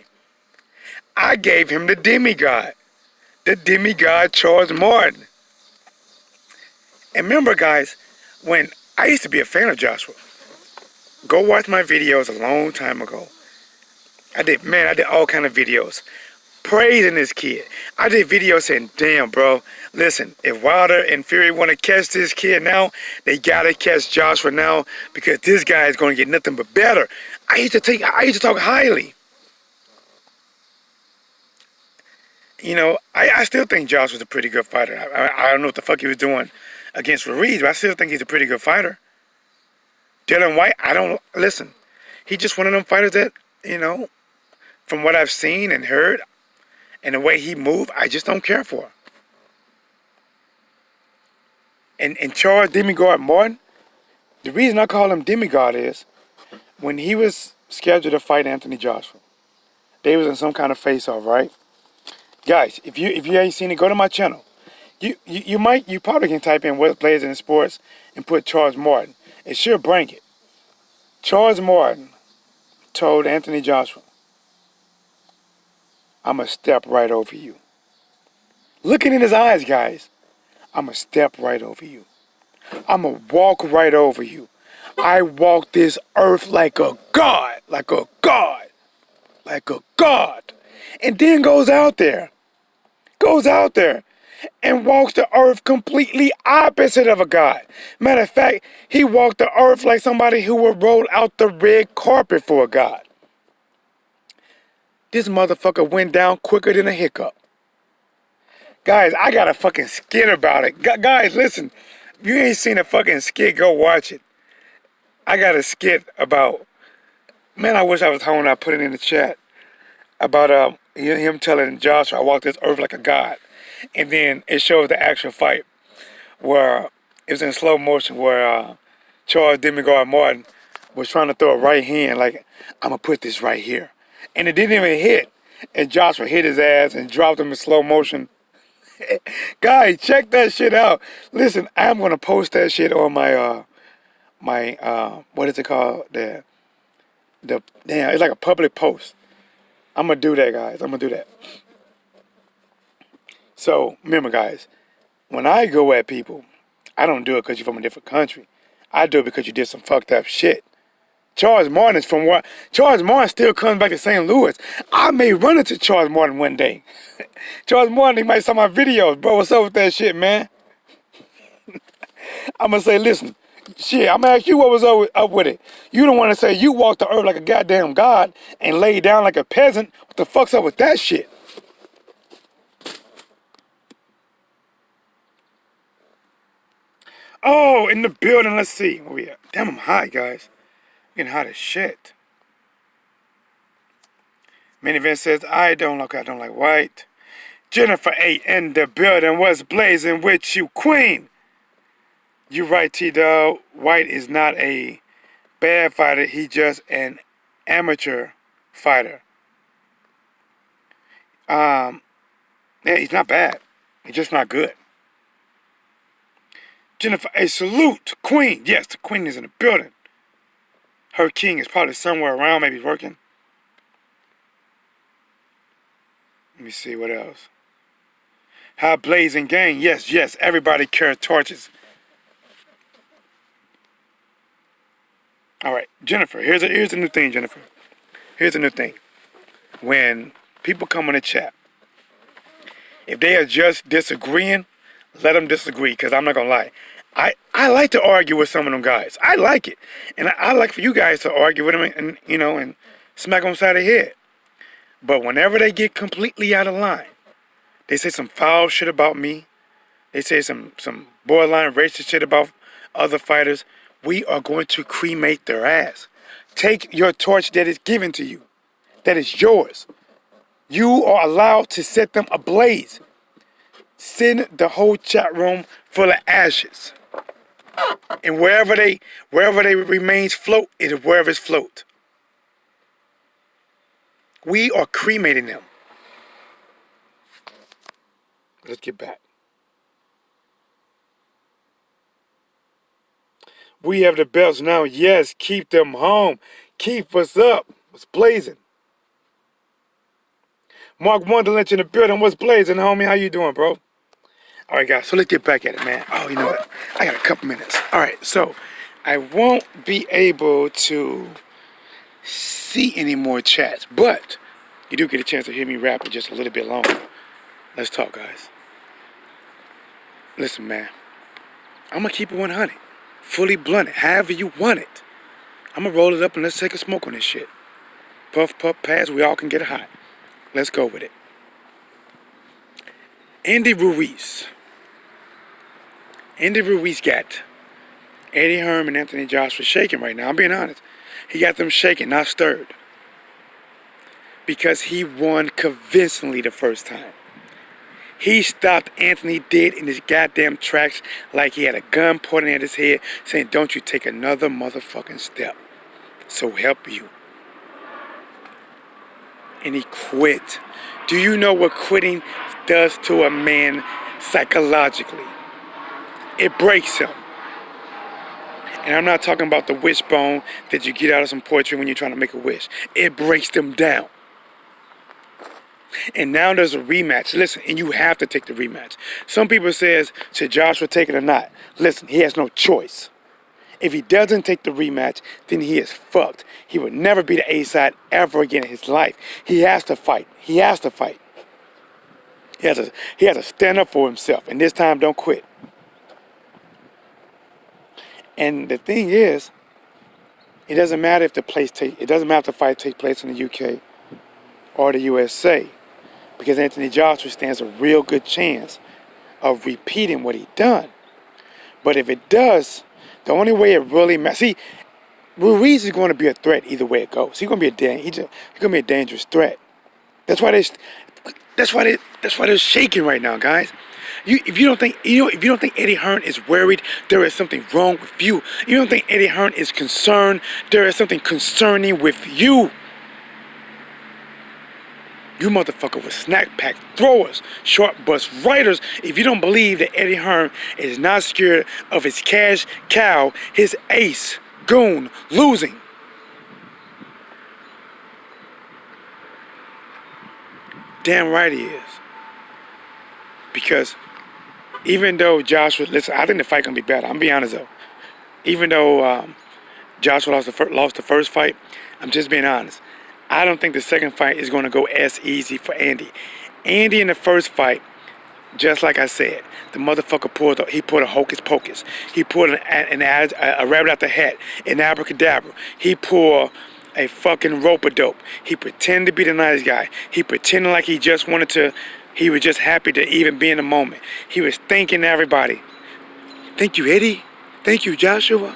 I gave him the demigod. The demigod Charles Martin. And remember, guys, when I used to be a fan of Joshua. Go watch my videos a long time ago. I did all kind of videos praising this kid. I did videos saying, damn, bro, listen, if Wilder and Fury want to catch this kid now, they got to catch Joshua now because this guy is going to get nothing but better. I used to talk highly. I still think Josh was a pretty good fighter. I don't know what the fuck he was doing against Ruiz, but I still think he's a pretty good fighter. Dylan Whyte, listen, he's just one of them fighters that, from what I've seen and heard, and the way he moved, I just don't care for. And Charles Demigod Martin, the reason I call him Demigod is, when he was scheduled to fight Anthony Joshua, they was in some kind of face-off, right? Guys, if you ain't seen it, go to my channel. You probably can type in whatsblazing sports and put Charles Martin. It should bring it. Charles Martin told Anthony Joshua, I'm going to step right over you. Looking in his eyes, guys, I'm going to step right over you. I'm going to walk right over you. I walk this earth like a god, like a god, like a god. And then goes out there and walks the earth completely opposite of a god. Matter of fact, he walked the earth like somebody who would roll out the red carpet for a god. This motherfucker went down quicker than a hiccup. Guys, I got a fucking skit about it. Guys, listen. If you ain't seen a fucking skit, go watch it. I got a skit about... Man, I wish I was home and I put it in the chat. About him telling Joshua, I walk this earth like a god. And then it shows the actual fight where it was in slow motion where Charles Demigod Martin was trying to throw a right hand like, I'm going to put this right here. And it didn't even hit. And Joshua hit his ass and dropped him in slow motion. Guys, check that shit out. Listen, I'm going to post that shit on my, what is it called? Damn, it's like a public post. I'm going to do that, guys. I'm going to do that. So, remember, guys, when I go at people, I don't do it because you're from a different country. I do it because you did some fucked up shit. Charles Martin is from what? Charles Martin still comes back to St. Louis. I may run into Charles Martin one day. Charles Martin, he might saw my videos. Bro, what's up with that shit, man? I'm going to say, listen, shit, I'm going to ask you what was up with it. You don't want to say you walked the earth like a goddamn god and laid down like a peasant. What the fuck's up with that shit? Oh, in the building, let's see. Where we at? Damn, I'm hot, guys. I'm getting hot as shit. Manny Vince says, I don't like Whyte. Jennifer A in the building. What's blazing with you, queen? You right, T-Dog. Whyte is not a bad fighter. He's just an amateur fighter. Yeah, he's not bad. He's just not good. Jennifer A, salute, queen. Yes, the queen is in the building. Her king is probably somewhere around, maybe working. Let me see what else. How blazing gang. Yes, everybody carries torches. All right, Jennifer, here's the new thing, Jennifer. Here's the new thing. When people come in the chat If they are just disagreeing, let them disagree, because I'm not going to lie. I like to argue with some of them guys. I like it. And I like for you guys to argue with them and and smack them upside the head. But whenever they get completely out of line, they say some foul shit about me. They say some borderline racist shit about other fighters. We are going to cremate their ass. Take your torch that is given to you. That is yours. You are allowed to set them ablaze. Send the whole chat room full of ashes. And wherever they remains float, it is wherever it's float. We are cremating them. Let's get back. We have the belts now. Yes, keep them home. Keep us up. What's blazing? Mark Wonderland in the building. What's blazing, homie? How you doing, bro? All right, guys. So let's get back at it, man. Oh, you know what? I got a couple minutes. All right. So I won't be able to see any more chats, but you do get a chance to hear me rap just a little bit longer. Let's talk, guys. Listen, man. I'm gonna keep it 100. Fully blunted, however you want it. I'm gonna roll it up and let's take a smoke on this shit. Puff, puff, pass, we all can get hot. Let's go with it. Andy Ruiz. Andy Ruiz got Eddie Hearn and Anthony Joshua shaking right now. I'm being honest. He got them shaking, not stirred. Because he won convincingly the first time. He stopped Anthony dead in his goddamn tracks like he had a gun pointing at his head saying, don't you take another motherfucking step. So help you. And he quit. Do you know what quitting does to a man psychologically? It breaks him. And I'm not talking about the wishbone that you get out of some poetry when you're trying to make a wish. It breaks them down. And now there's a rematch. Listen, and you have to take the rematch. Some people says, should Joshua take it or not? Listen, he has no choice. If he doesn't take the rematch, then he is fucked. He will never be the A-side ever again in his life. He has to fight. He has to fight. He has to stand up for himself. And this time, don't quit. And the thing is, it doesn't matter if the fight takes place in the UK or the USA. Because Anthony Joshua stands a real good chance of repeating what he done. But if it does, the only way it really matters. See, Ruiz is going to be a threat either way it goes. He's going to be a dangerous threat. That's why they're shaking right now, guys. If you don't think Eddie Hearn is worried, there is something wrong with you. You don't think Eddie Hearn is concerned, there is something concerning with you. You motherfucker with snack pack throwers, short bus riders. If you don't believe that Eddie Hearn is not scared of his cash cow, his ace, goon, losing. Damn right he is. Because even though Joshua, listen, I think the fight gonna be better. I'm being honest though. Even though Joshua lost the first fight, I'm just being honest. I don't think the second fight is going to go as easy for Andy. Andy in the first fight, just like I said, the motherfucker pulled a hocus pocus. He pulled a rabbit out the hat, an abracadabra. He pulled a fucking rope-a-dope. He pretended to be the nice guy. He pretended like he was just happy to even be in the moment. He was thanking everybody. Thank you, Eddie. Thank you, Joshua.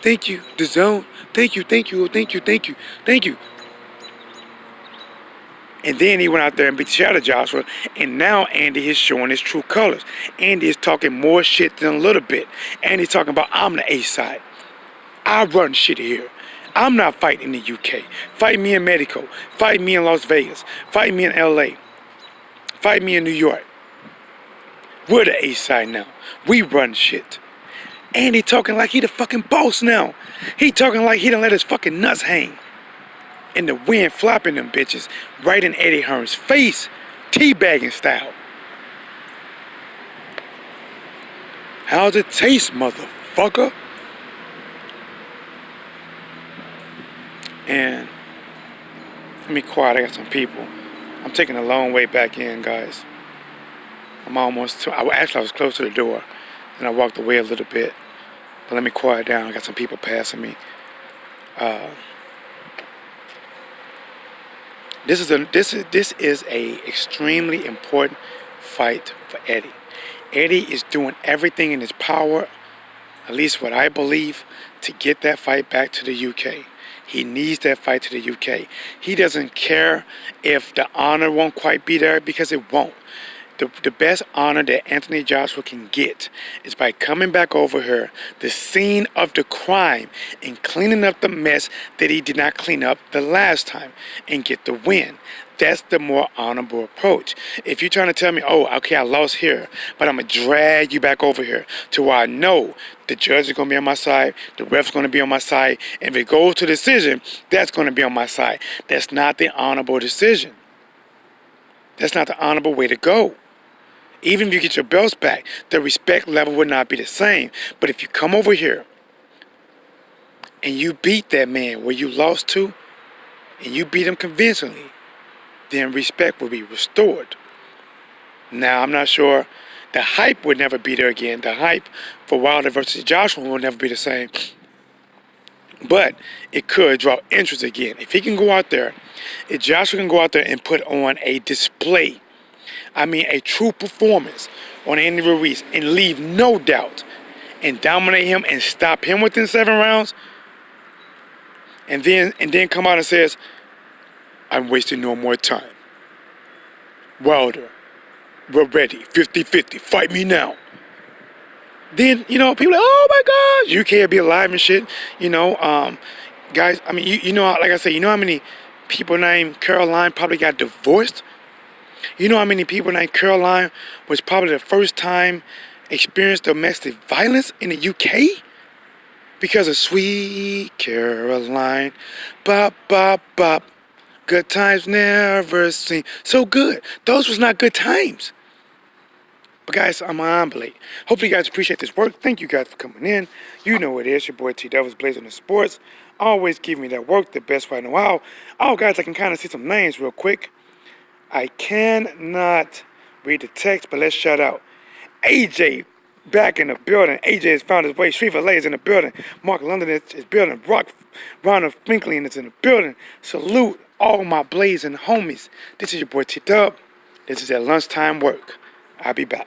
Thank you, the zone. Thank you, thank you, thank you, thank you, thank you. And then he went out there and beat the shit out of Joshua. And now Andy is showing his true colors. Andy is talking more shit than a little bit. Andy's talking about, I'm the A-side. I run shit here. I'm not fighting in the UK. Fight me in Mexico. Fight me in Las Vegas. Fight me in LA. Fight me in New York. We're the A-side now. We run shit. Andy talking like he the fucking boss now. He talking like he done let his fucking nuts hang. And the wind flopping them bitches right in Eddie Hearn's face, teabagging style. How's it taste, motherfucker? And let me quiet, I got some people. I'm taking a long way back in, guys. I'm almost to, I was close to the door, and I walked away a little bit. But let me quiet down. I got some people passing me. This is a extremely important fight for Eddie. Eddie is doing everything in his power, at least what I believe, to get that fight back to the UK. He needs that fight to the UK. He doesn't care if the honor won't quite be there, because it won't. The best honor that Anthony Joshua can get is by coming back over here, the scene of the crime, and cleaning up the mess that he did not clean up the last time, and get the win. That's the more honorable approach. If you're trying to tell me, oh, okay, I lost here, but I'm going to drag you back over here to where I know the judge is going to be on my side, the ref's going to be on my side, and if it goes to decision, that's going to be on my side. That's not the honorable decision. That's not the honorable way to go. Even if you get your belts back, the respect level would not be the same. But if you come over here and you beat that man where you lost to, and you beat him convincingly, then respect will be restored. Now, I'm not sure. The hype would never be there again. The hype for Wilder versus Joshua will never be the same. But it could draw interest again. If he can go out there, if Joshua can go out there and put on a display, I mean a true performance on Andy Ruiz, and leave no doubt, and dominate him and stop him within 7 rounds, and then come out and says, I'm wasting no more time. Wilder, we're ready, 50-50, fight me now. Then, people are like, oh my God, UK will be alive and shit. Guys, I mean, you know, like I said, you know how many people named Caroline probably got divorced? You know how many people named Caroline was probably the first time experienced domestic violence in the UK? Because of Sweet Caroline, bop, bop, bop. Good times never seem so good. Those was not good times. But guys, I'm on late. Hopefully you guys appreciate this work. Thank you guys for coming in. You know what it is. Your boy T Devils Blazing the Sports. Always give me that work the best way I know how. Oh guys, I can kind of see some names real quick. I cannot read the text, but let's shout out AJ back in the building. AJ has found his way. Rivas is in the building. Mark London is building. Ronald Finkley is in the building. Salute all my blazing homies. This is your boy T Dub. This is at lunchtime work. I'll be back.